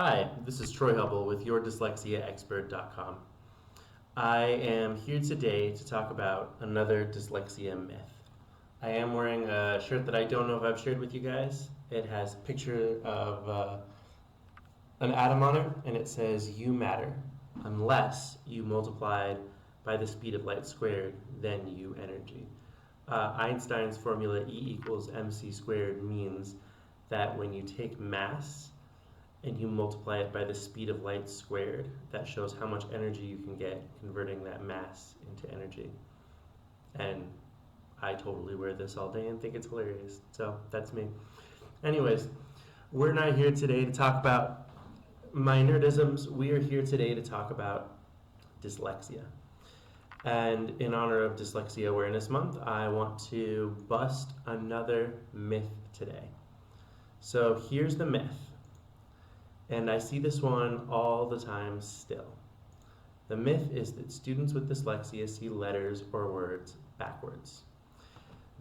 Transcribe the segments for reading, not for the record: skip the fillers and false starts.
Hi, this is Troy Hubble with YourDyslexiaExpert.com. I am here today to talk about another dyslexia myth. I am wearing a shirt that I don't know if I've shared with you guys. It has a picture of an atom on it, and it says, "You matter, unless you multiplied by the speed of light squared, then you energy." Einstein's formula E equals mc squared means that when you take mass and you multiply it by the speed of light squared, that shows how much energy you can get converting that mass into energy. And I totally wear this all day and think it's hilarious. So that's me. Anyways, we're not here today to talk about my nerdisms. We are here today to talk about dyslexia. And in honor of Dyslexia Awareness Month, I want to bust another myth today. So here's the myth. And I see this one all the time still. The myth is that students with dyslexia see letters or words backwards.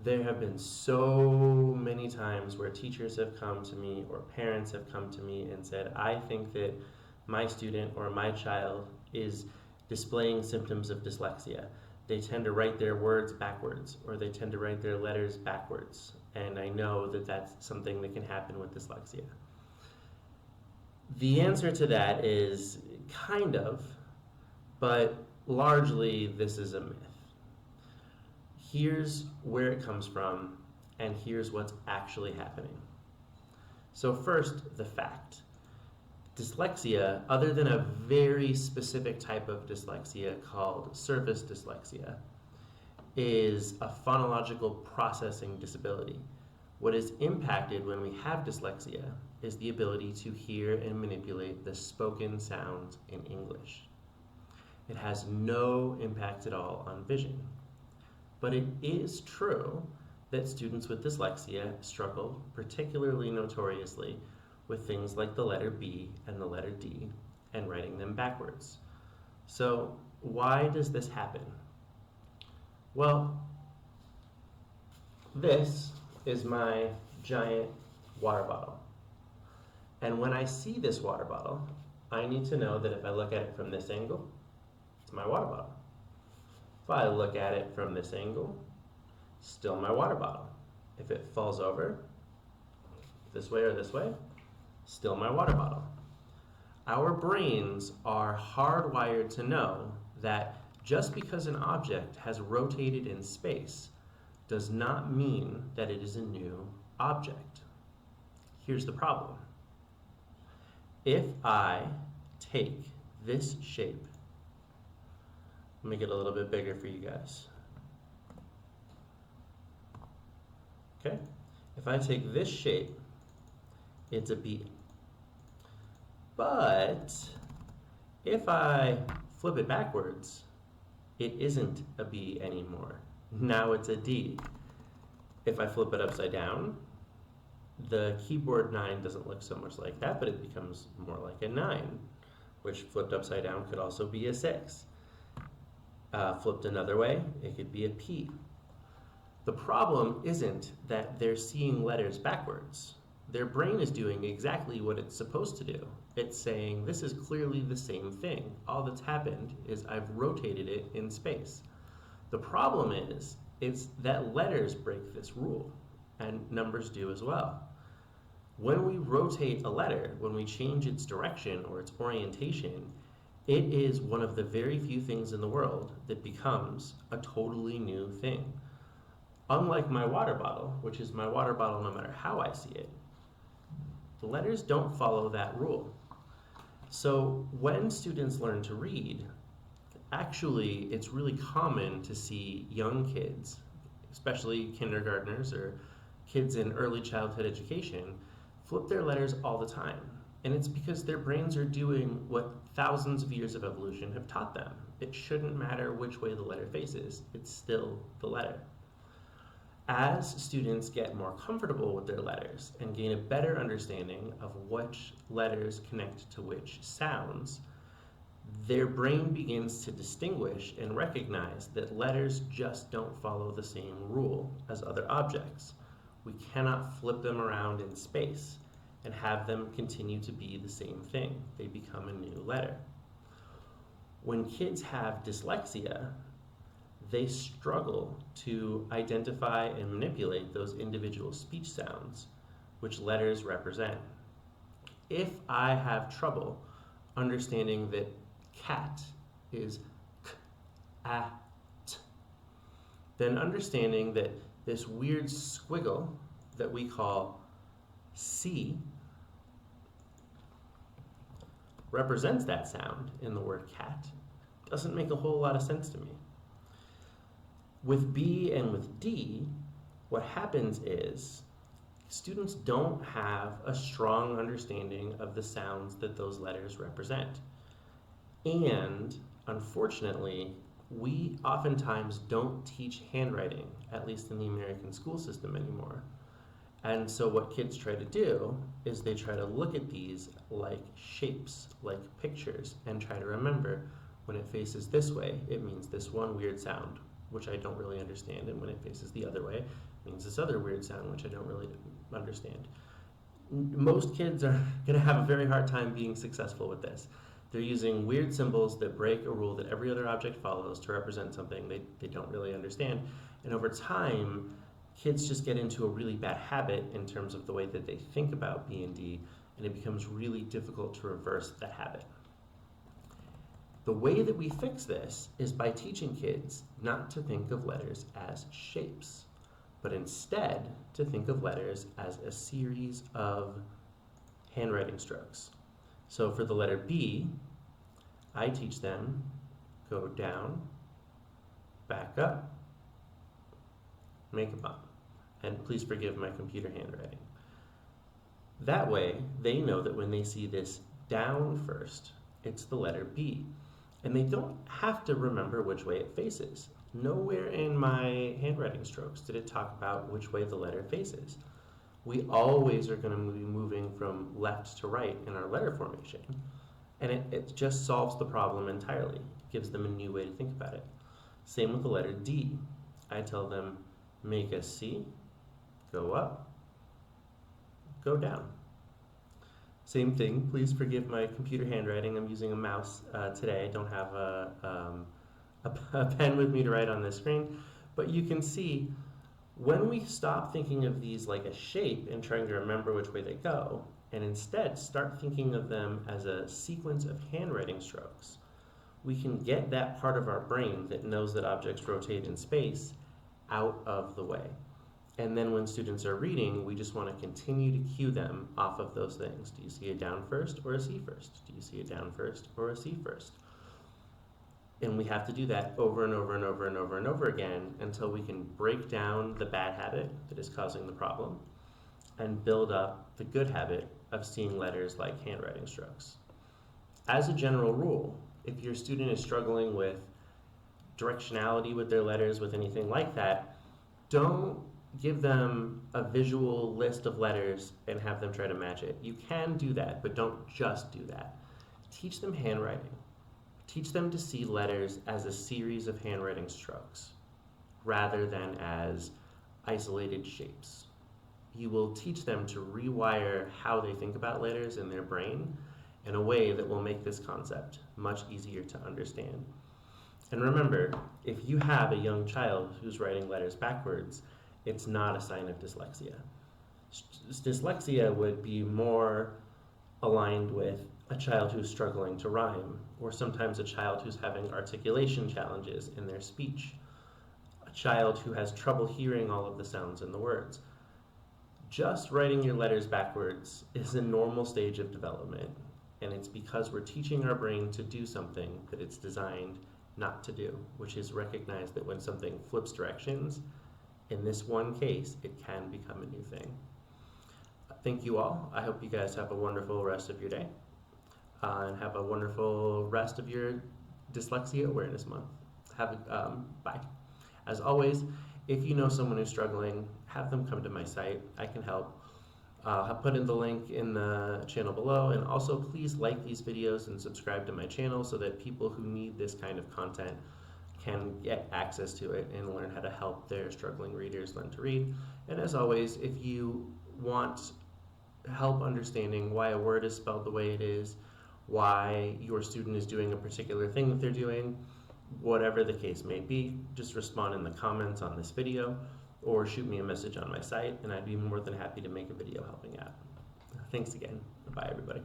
There have been so many times where teachers have come to me or parents have come to me and said, "I think that my student or my child is displaying symptoms of dyslexia. They tend to write their words backwards, or they tend to write their letters backwards. And I know that that's something that can happen with dyslexia." The answer to that is kind of, but largely this is a myth. Here's where it comes from, and here's what's actually happening. So first, the fact. Dyslexia, other than a very specific type of dyslexia called surface dyslexia, is a phonological processing disability. What is impacted when we have dyslexia is the ability to hear and manipulate the spoken sounds in English. It has no impact at all on vision. But it is true that students with dyslexia struggle particularly notoriously with things like the letter B and the letter D and writing them backwards. So why does this happen? Well, this is my giant water bottle. And when I see this water bottle, I need to know that if I look at it from this angle, it's my water bottle. If I look at it from this angle, still my water bottle. If it falls over, this way or this way, still my water bottle. Our brains are hardwired to know that just because an object has rotated in space does not mean that it is a new object. Here's the problem. If I take this shape, make it a little bit bigger for you guys. Okay? If I take this shape, it's a B. But if I flip it backwards, it isn't a B anymore. Now it's a D. If I flip it upside down, the keyboard 9 doesn't look so much like that, but it becomes more like a 9, which flipped upside down could also be a 6. Flipped another way, it could be a P. The problem isn't that they're seeing letters backwards. Their brain is doing exactly what it's supposed to do. It's saying, this is clearly the same thing. All that's happened is I've rotated it in space. The problem is, it's that letters break this rule, and numbers do as well. When we rotate a letter, when we change its direction or its orientation, it is one of the very few things in the world that becomes a totally new thing. Unlike my water bottle, which is my water bottle no matter how I see it, the letters don't follow that rule. So when students learn to read, actually it's really common to see young kids, especially kindergartners or kids in early childhood education, flip their letters all the time. And it's because their brains are doing what thousands of years of evolution have taught them. It shouldn't matter which way the letter faces, it's still the letter. As students get more comfortable with their letters and gain a better understanding of which letters connect to which sounds, their brain begins to distinguish and recognize that letters just don't follow the same rule as other objects. We cannot flip them around in space. and have them continue to be the same thing. They become a new letter. When kids have dyslexia, they struggle to identify and manipulate those individual speech sounds which letters represent. If I have trouble understanding that cat is k, a, t, then understanding that this weird squiggle that we call C represents that sound in the word cat doesn't make a whole lot of sense to me. With B and with D, what happens is students don't have a strong understanding of the sounds that those letters represent. And unfortunately, we oftentimes don't teach handwriting, at least in the American school system anymore. And so what kids try to do is they try to look at these like shapes, like pictures, and try to remember when it faces this way, it means this one weird sound, which I don't really understand, and when it faces the other way, it means this other weird sound, which I don't really understand. Most kids are going to have a very hard time being successful with this. They're using weird symbols that break a rule that every other object follows to represent something they don't really understand. And over time, kids just get into a really bad habit in terms of the way that they think about B and D, and it becomes really difficult to reverse that habit. The way that we fix this is by teaching kids not to think of letters as shapes, but instead to think of letters as a series of handwriting strokes. So for the letter B, I teach them go down, back up, make a bump. And please forgive my computer handwriting. That way, they know that when they see this down first, it's the letter B. And they don't have to remember which way it faces. Nowhere in my handwriting strokes did it talk about which way the letter faces. We always are going to be moving from left to right in our letter formation. And it just solves the problem entirely. It gives them a new way to think about it. Same with the letter D. I tell them, make a C, go up, go down. Same thing, please forgive my computer handwriting. I'm using a mouse today. I don't have a pen with me to write on this screen. But you can see when we stop thinking of these like a shape and trying to remember which way they go, and instead start thinking of them as a sequence of handwriting strokes, we can get that part of our brain that knows that objects rotate in space out of the way. And then when students are reading, we just want to continue to cue them off of those things. Do you see a down first or a C first? Do you see a down first or a C first? And we have to do that over and over and over and over and over again until we can break down the bad habit that is causing the problem and build up the good habit of seeing letters like handwriting strokes. As a general rule, if your student is struggling with directionality with their letters, with anything like that, don't give them a visual list of letters and have them try to match it. You can do that, but don't just do that. Teach them handwriting. Teach them to see letters as a series of handwriting strokes rather than as isolated shapes. You will teach them to rewire how they think about letters in their brain in a way that will make this concept much easier to understand. And remember, if you have a young child who's writing letters backwards, it's not a sign of dyslexia. Dyslexia would be more aligned with a child who's struggling to rhyme, or sometimes a child who's having articulation challenges in their speech, a child who has trouble hearing all of the sounds in the words. Just writing your letters backwards is a normal stage of development, and it's because we're teaching our brain to do something that it's designed not to do, which is recognize that when something flips directions, in this one case, it can become a new thing. Thank you all. I hope you guys have a wonderful rest of your day and have a wonderful rest of your Dyslexia Awareness Month. Bye. As always, if you know someone who's struggling, have them come to my site. I can help. I'll put in the link in the channel below, and also please like these videos and subscribe to my channel so that people who need this kind of content can get access to it and learn how to help their struggling readers learn to read. And as always, if you want help understanding why a word is spelled the way it is, why your student is doing a particular thing that they're doing, whatever the case may be, just respond in the comments on this video or shoot me a message on my site, and I'd be more than happy to make a video helping out. Thanks again. Bye, everybody.